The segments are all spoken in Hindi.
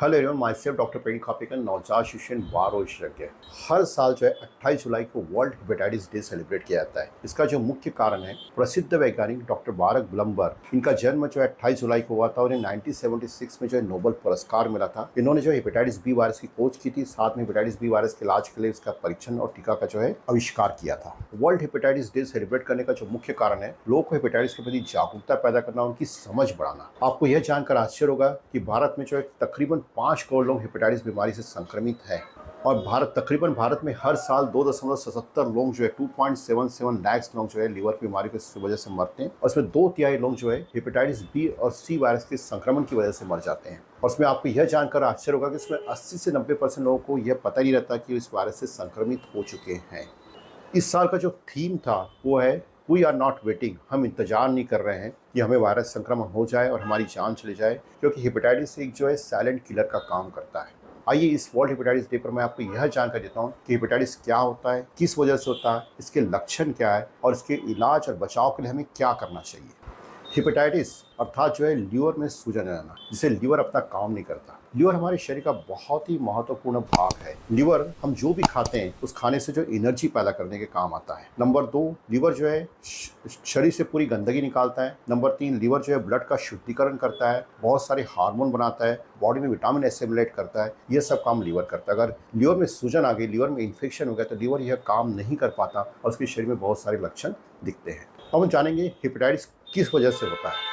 Hello everyone, myself doctor Praveen Khapekar, नवजात शिशु वार और विशेषज्ञ। हर साल जो है 28 जुलाई को वर्ल्ड हेपेटाइटिस डे सेलिब्रेट किया जाता है। इसका जो मुख्य कारण है, प्रसिद्ध वैज्ञानिक डॉक्टर बारक ब्लमबर्ग, इनका जन्म जो है 28 जुलाई को हुआ था और 1976 में जो है नोबेल पुरस्कार मिला था। इन्होंने जो हेपेटाइटिस बी वायरस की खोज की थी, साथ में हेपेटाइटिस बी वायरस के इलाज के लिए इसका परीक्षण और टीका का जो है आविष्कार किया था। वर्ल्ड हेपेटाइटिस डे सेलिब्रेट करने का जो मुख्य कारण है, लोगों को हेपेटाइटिस के प्रति जागरूकता पैदा करना, उनकी समझ बढ़ाना। आपको यह जानकर आश्चर्य होगा कि भारत में जो है तकरीबन 5 करोड़ लोग हेपेटाइटिस बीमारी से संक्रमित हैं और भारत में हर साल 2.77 लोग जो है 2.77 लाख लोग जो है लीवर की बीमारी की वजह से मरते हैं और उसमें 2/3 लोग जो है हेपेटाइटिस बी और सी वायरस के संक्रमण की वजह से मर जाते हैं। और उसमें आपको यह जानकर आश्चर्य होगा कि इसमें 80 से 90% लोगों को यह पता नहीं रहता कि इस वायरस से संक्रमित हो चुके हैं। इस साल का जो थीम था वो है वी आर नॉट वेटिंग। हम इंतजार नहीं कर रहे हैं कि हमें वायरस संक्रमण हो जाए और हमारी जान चली जाए, क्योंकि हेपेटाइटिस एक जो है साइलेंट किलर का काम करता है। आइए इस वर्ल्ड हेपेटाइटिस डे पर मैं आपको यह जानकारी देता हूँ कि हेपेटाइटिस क्या होता है, किस वजह से होता है, इसके लक्षण क्या है और इसके इलाज और बचाव के लिए हमें क्या करना चाहिए। हेपेटाइटिस अर्थात जो है लीवर में सूजन आना, जिसे लीवर अपना काम नहीं करता। लीवर हमारे शरीर का बहुत ही महत्वपूर्ण भाग है। लीवर हम जो भी खाते हैं उस खाने से जो एनर्जी पैदा करने के काम आता है। नंबर 2, लीवर जो है शरीर से पूरी गंदगी निकालता है। नंबर 3, लीवर जो है ब्लड का शुद्धिकरण करता है, बहुत सारे हार्मोन बनाता है, बॉडी में विटामिन एसिमुलेट करता है। ये सब काम लीवर करता है। अगर लीवर में सूजन आ गई, लीवर में इन्फेक्शन हो गया तो लीवर यह काम नहीं कर पाता और उसके शरीर में बहुत सारे लक्षण दिखते हैं। अब हम जानेंगे हेपेटाइटिस किस वजह से होता है।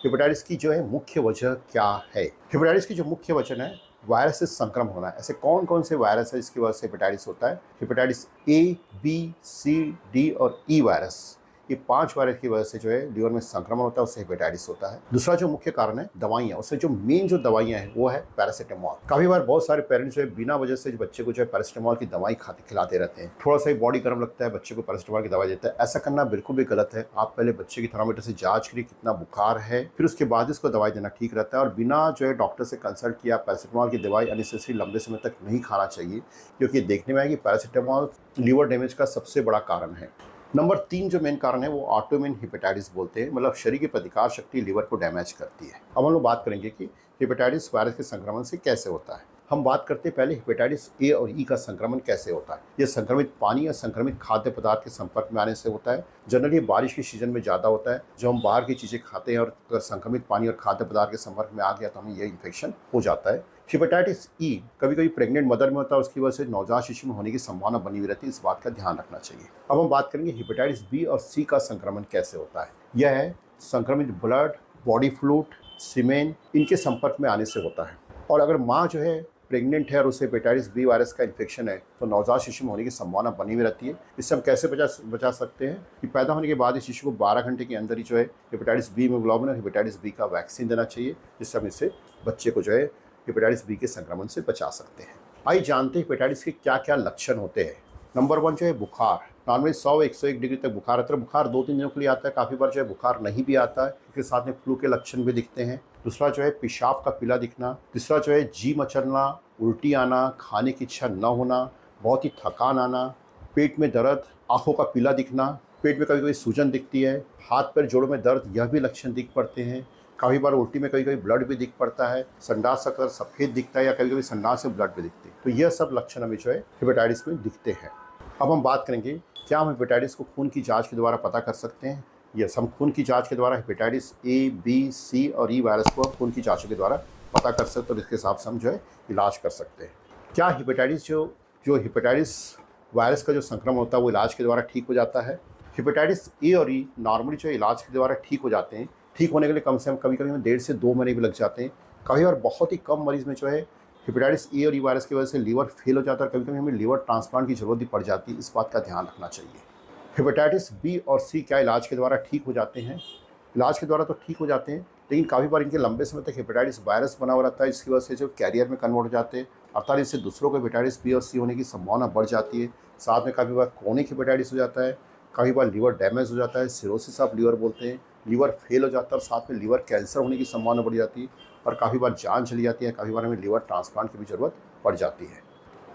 हेपेटाइटिस की जो है मुख्य वजह क्या है। हेपेटाइटिस की जो मुख्य वजह है, वायरस से संक्रमण होना है। ऐसे कौन कौन से वायरस है जिसकी वजह से हेपेटाइटिस होता है? Hepatitis A, B, C, D और ई वायरस, ये 5 वायरस की वजह से जो है लीवर में संक्रमण होता है, उससे हेपेटाइटिस होता है। दूसरा जो मुख्य कारण है दवाइयाँ, उससे जो मेन जो दवाइयाँ हैं वो है पैरासीटामोल। काफी बार बहुत सारे पेरेंट्स जो है बिना वजह से बच्चे को जो है पैरासीटामोल की दवाई खिलाते रहते हैं। थोड़ा सा ही बॉडी गर्म लगता है, बच्चे को पैरासीटामोल की दवाई देता है। ऐसा करना बिल्कुल भी गलत है। आप पहले बच्चे की थर्मामीटर से जांच करिए कितना बुखार है, फिर उसके बाद इसको दवाई देना ठीक रहता है। और बिना जो है डॉक्टर से कंसल्ट किया पैरासीटामोल की दवाई अननेसेसरी लंबे समय तक नहीं खाना चाहिए, क्योंकि देखने में आया कि पैरासीटामोल लीवर डैमेज का सबसे बड़ा कारण है। नंबर 3 जो मेन कारण है वो ऑटोइम्यून हेपेटाइटिस बोलते हैं, मतलब शरीर की प्रतिकार शक्ति लीवर को डैमेज करती है। अब हम लोग बात करेंगे कि हेपेटाइटिस वायरस के संक्रमण से कैसे होता है। हम बात करते हैं पहले हेपेटाइटिस ए और ई का संक्रमण कैसे होता है। ये संक्रमित पानी या संक्रमित खाद्य पदार्थ के संपर्क में आने से होता है। जनरली बारिश के सीजन में ज़्यादा होता है। जो हम बाहर की चीज़ें खाते हैं और अगर संक्रमित पानी और खाद्य पदार्थ के संपर्क में आ गया तो हमें यह इन्फेक्शन हो जाता है। हेपेटाइटिस ई कभी कभी प्रेग्नेंट मदर में होता है, उसकी वजह से नवजात शिशु में होने की संभावना बनी हुई रहती है। इस बात का ध्यान रखना चाहिए। अब हम बात करेंगे हेपेटाइटिस बी और सी का संक्रमण कैसे होता है। यह है संक्रमित ब्लड, बॉडी फ्लूइड, सीमेन, इनके संपर्क में आने से होता है। और अगर माँ जो है प्रेग्नेंट है और उसे हेपेटाइटिस बी वायरस का इन्फेक्शन है तो नवजात शिशु में होने की संभावना बनी हुई रहती है। इससे हम कैसे बचा सकते हैं कि पैदा होने के बाद ही शिशु को 12 घंटे के अंदर ही जो है हेपेटाइटिस बी हीमोग्लोबिन और हेपेटाइटिस बी का वैक्सीन देना चाहिए, जिससे हम इससे बच्चे को जो है हेपेटाइटिस बी के संक्रमण से बचा सकते हैं। आइए जानते हैं हेपेटाइटिस के क्या क्या लक्षण होते हैं। नंबर 1 जो है बुखार। नॉर्मली 100-101 डिग्री तक बुखार आता है। बुखार 2-3 दिनों के लिए आता है। काफ़ी बार जो है बुखार नहीं भी आता है, इसके साथ में फ्लू के लक्षण भी दिखते हैं। दूसरा जो है पेशाब का पीला दिखना। तीसरा जो है जी मचलना, उल्टी आना, खाने की इच्छा न होना, बहुत ही थकान आना, पेट में दर्द, आँखों का पीला दिखना, पेट में कभी कभी सूजन दिखती है, हाथ पैर जोड़ों में दर्द, यह भी लक्षण दिख पड़ते हैं। काफ़ी बार उल्टी में कभी कभी ब्लड भी दिख पड़ता है। संडास का कलर सफ़ेद दिखता है या कभी कभी संडास से ब्लड भी दिखते हैं। तो यह सब लक्षण हमें जो है हेपेटाइटिस में दिखते हैं। अब हम बात करेंगे क्या हम हेपेटाइटिस को खून की जांच के द्वारा पता कर सकते हैं। यस, हम खून की जांच के द्वारा हेपेटाइटिस ए, बी, सी और ई वायरस को खून की जांचों के द्वारा पता कर सकते हैं और इसके हिसाब से हम जो है इलाज कर सकते हैं। क्या हेपेटाइटिस जो हेपेटाइटिस वायरस का जो संक्रमण होता है वो इलाज के द्वारा ठीक हो जाता है? हेपेटाइटिस ए और ई नॉर्मली जो इलाज के द्वारा ठीक हो जाते हैं। ठीक होने के लिए कम से कम कभी कभी हमें 1.5 से 2 महीने भी लग जाते हैं। कभी बार बहुत ही कम मरीज में जो है हेपेटाइटिस ए और ई वायरस की वजह से लीवर फेल हो जाता है और कभी कभी हमें लीवर ट्रांसप्लांट की जरूरत भी पड़ जाती है। इस बात का ध्यान रखना चाहिए। हेपेटाइटिस बी और सी क्या इलाज के द्वारा ठीक हो जाते हैं? इलाज के द्वारा तो ठीक हो जाते हैं, लेकिन काफ़ी बार इनके लंबे समय तक हेपेटाइटिस वायरस बना हुआ रहता है, जिसकी वजह से जो कैरियर में कन्वर्ट हो जाते हैं, अर्थात इससे दूसरों को हेपेटाइटिस बी और सी होने की संभावना बढ़ जाती है। साथ में काफ़ी बार क्रोनिक हेपेटाइटिस हो जाता है, काफ़ी बार लीवर डैमेज हो जाता है, सिरोसिस ऑफ लीवर बोलते हैं, लीवर फेल हो जाता है और साथ में लीवर कैंसर होने की संभावना बढ़ जाती है और काफ़ी बार जान चली जाती है। काफ़ी बार हमें लीवर ट्रांसप्लांट की भी ज़रूरत पड़ जाती है।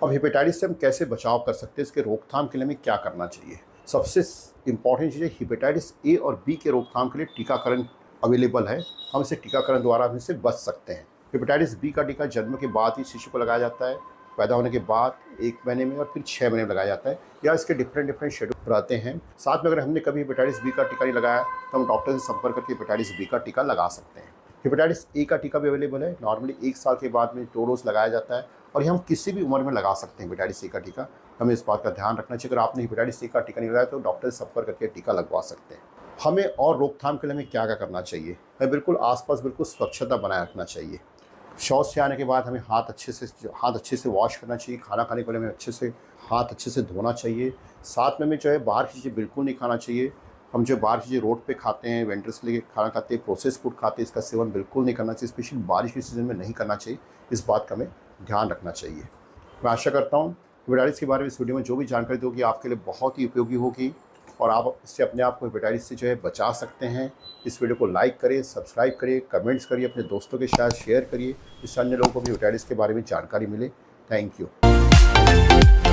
अब हेपेटाइटिस से हम कैसे बचाव कर सकते हैं, इसके रोकथाम के लिए हमें क्या करना चाहिए? सबसे इम्पॉर्टेंट चीज़ है हेपेटाइटिस ए और बी के रोकथाम के लिए टीकाकरण अवेलेबल है। हम इसे टीकाकरण द्वारा हम इससे बच सकते हैं। हेपेटाइटिस बी का टीका जन्म के बाद ही शिशु को लगाया जाता है, पैदा होने के बाद 1 महीने में और फिर 6 महीने में लगाया जाता है, या इसके डिफरेंट शेड्यूल रहते हैं। साथ में अगर हमने कभी हेपेटाइटिस बी का टीका नहीं लगाया तो हम डॉक्टर से संपर्क करके हेपेटाइटिस बी का टीका लगा सकते हैं। हेपेटाइटिस ए का टीका भी अवेलेबल है। नॉर्मली 1 साल के बाद में 2 डोज लगाया जाता है और ये हम किसी भी उम्र में लगा सकते हैं हेपेटाइटिस ए का टीका। हमें इस बात का ध्यान रखना चाहिए, अगर आपने हेपेटाइटिस ए का टीका नहीं लगाया तो डॉक्टर से संपर्क करके टीका लगवा सकते हैं। हमें और रोकथाम के लिए हमें क्या करना चाहिए? हमें बिल्कुल आसपास बिल्कुल स्वच्छता बनाए रखना चाहिए। शौच से आने के बाद हमें हाथ अच्छे से वॉश करना चाहिए। खाना खाने के पहले हमें हाथ अच्छे से धोना चाहिए। साथ में हमें जो है बाहर की चीज़ें बिल्कुल नहीं खाना चाहिए। हम जो बाहर की चीज़ें रोड पे खाते हैं, वेंडर्स से लेके खाना खाते हैं, प्रोसेस फूड खाते हैं, इसका सेवन बिल्कुल नहीं करना चाहिए। स्पेशली बारिश के सीज़न में नहीं करना चाहिए। इस बात का हमें ध्यान रखना चाहिए। मैं आशा करता हूँ हेपेटाइटिस के बारे में इस वीडियो में जो भी जानकारी दोगी आपके लिए बहुत ही उपयोगी होगी और आप इससे अपने आप को हेपेटाइटिस से जो है बचा सकते हैं। इस वीडियो को लाइक करिए, सब्सक्राइब करिए, कमेंट्स करिए, अपने दोस्तों के साथ शेयर करिए, जिससे अन्य लोगों को भी हेपेटाइटिस के बारे में जानकारी मिले। Thank you.